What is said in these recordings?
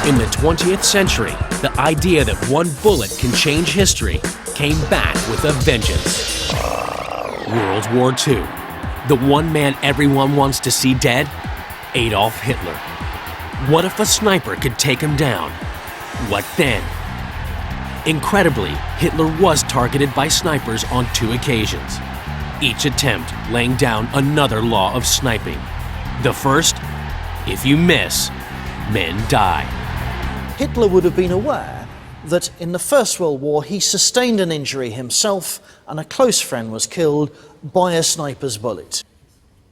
In the 20th century, the idea that one bullet can change history came back with a vengeance. World War II. The one man everyone wants to see dead? Adolf Hitler. What if a sniper could take him down? What then? Incredibly, Hitler was targeted by snipers on 2 occasions, each attempt laying down another law of sniping. The first, if you miss, men die. Hitler would have been aware that in the First World War he sustained an injury himself and a close friend was killed by a sniper's bullet.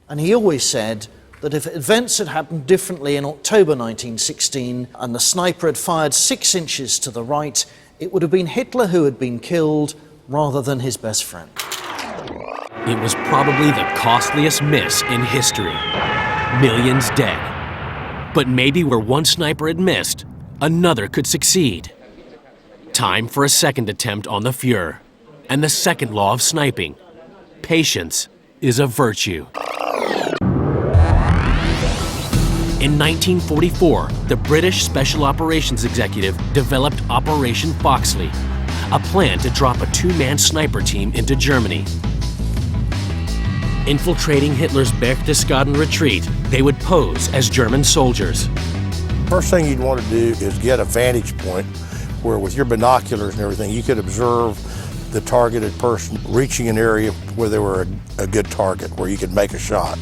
And he always said that if events had happened differently in October 1916 and the sniper had fired 6 inches to the right, it would have been Hitler who had been killed rather than his best friend. It was probably the costliest miss in history. Millions dead. But maybe where one sniper had missed, another could succeed. Time for a second attempt on the Fuhrer. And the second law of sniping. Patience is a virtue. In 1944, the British Special Operations Executive developed Operation Foxley, a plan to drop a 2-man sniper team into Germany. Infiltrating Hitler's Berchtesgaden retreat, they would pose as German soldiers. First thing you'd want to do is get a vantage point where with your binoculars and everything, you could observe the targeted person reaching an area where they were a good target, where you could make a shot.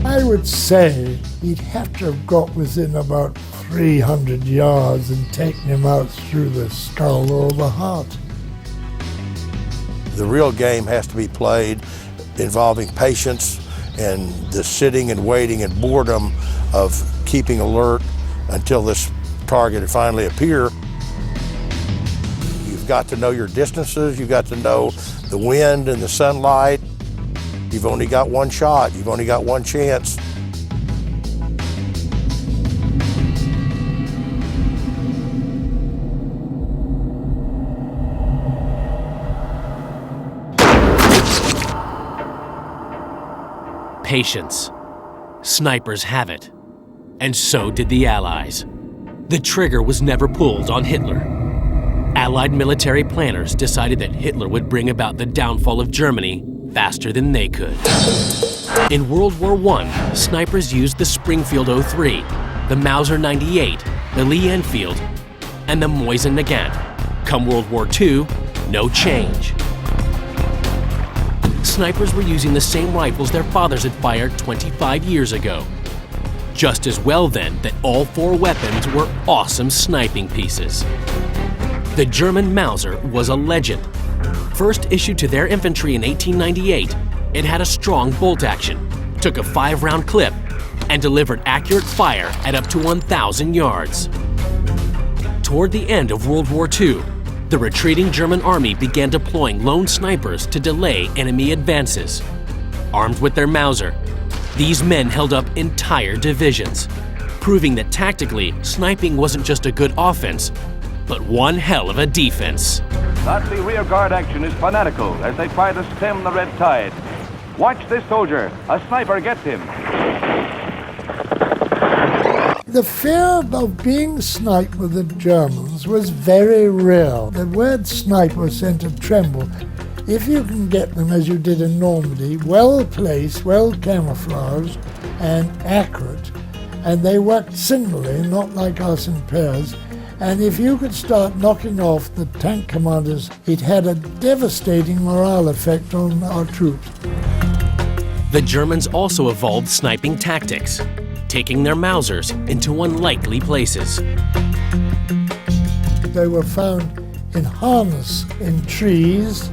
I would say he'd have to have got within about 300 yards and taken him out through the skull or the heart. The real game has to be played involving patience and the sitting and waiting and boredom of keeping alert until this target would finally appear. You've got to know your distances, you've got to know the wind and the sunlight. You've only got one shot, you've only got one chance. Patience. Snipers have it. And so did the Allies. The trigger was never pulled on Hitler. Allied military planners decided that Hitler would bring about the downfall of Germany faster than they could. In World War I, snipers used the Springfield 03, the Mauser 98, the Lee-Enfield, and the Mosin-Nagant. Come World War II, no change. Snipers were using the same rifles their fathers had fired 25 years ago. Just as well then that all 4 weapons were awesome sniping pieces. The German Mauser was a legend. First issued to their infantry in 1898, it had a strong bolt action, took a 5-round clip, and delivered accurate fire at up to 1,000 yards. Toward the end of World War II, the retreating German army began deploying lone snipers to delay enemy advances. Armed with their Mauser, these men held up entire divisions, proving that tactically, sniping wasn't just a good offense, but one hell of a defense. Nazi rearguard action is fanatical as they try to stem the red tide. Watch this soldier. A sniper gets him. The fear of being sniped with the Germans was very real. The word snipe was sent to tremble. If you can get them, as you did in Normandy, well placed, well camouflaged, and accurate, and they worked singly, not like us in pairs, and if you could start knocking off the tank commanders, it had a devastating morale effect on our troops. The Germans also evolved sniping tactics, taking their Mausers into unlikely places. They were found in harness in trees,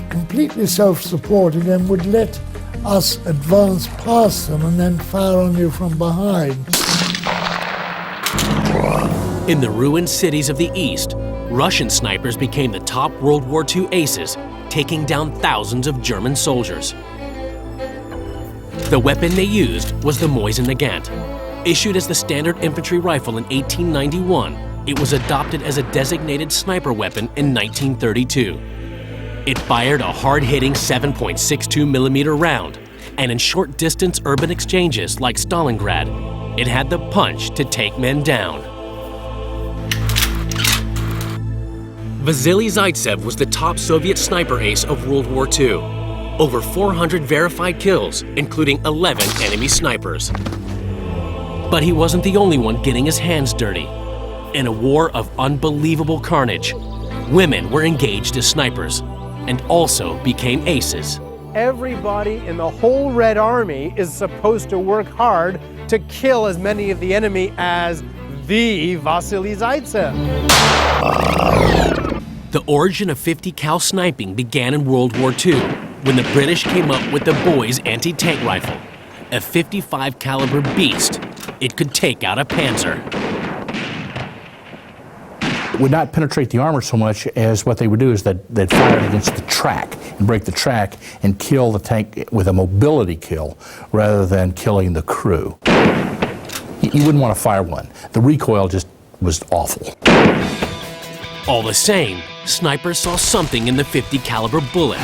completely self-supporting, and would let us advance past them and then fire on you from behind. In the ruined cities of the East, Russian snipers became the top World War II aces, taking down thousands of German soldiers. The weapon they used was the Mosin-Nagant. Issued as the standard infantry rifle in 1891, it was adopted as a designated sniper weapon in 1932. It fired a hard-hitting 7.62 millimeter round, and in short-distance urban exchanges like Stalingrad, It had the punch to take men down. Vasily Zaitsev was the top Soviet sniper ace of World War II. Over 400 verified kills, including 11 enemy snipers. But he wasn't the only one getting his hands dirty. In a war of unbelievable carnage, women were engaged as snipers and also became aces. Everybody in the whole Red Army is supposed to work hard to kill as many of the enemy as the Vasily Zaitsev. The origin of 50 cal sniping began in World War II when the British came up with the Boys anti-tank rifle, a 55 caliber beast. It could take out a Panzer. Would not penetrate the armor so much as what they would do is that they'd fire it against the track and break the track and kill the tank with a mobility kill rather than killing the crew. You wouldn't want to fire one. The recoil just was awful. All the same, snipers saw something in the 50 caliber bullet.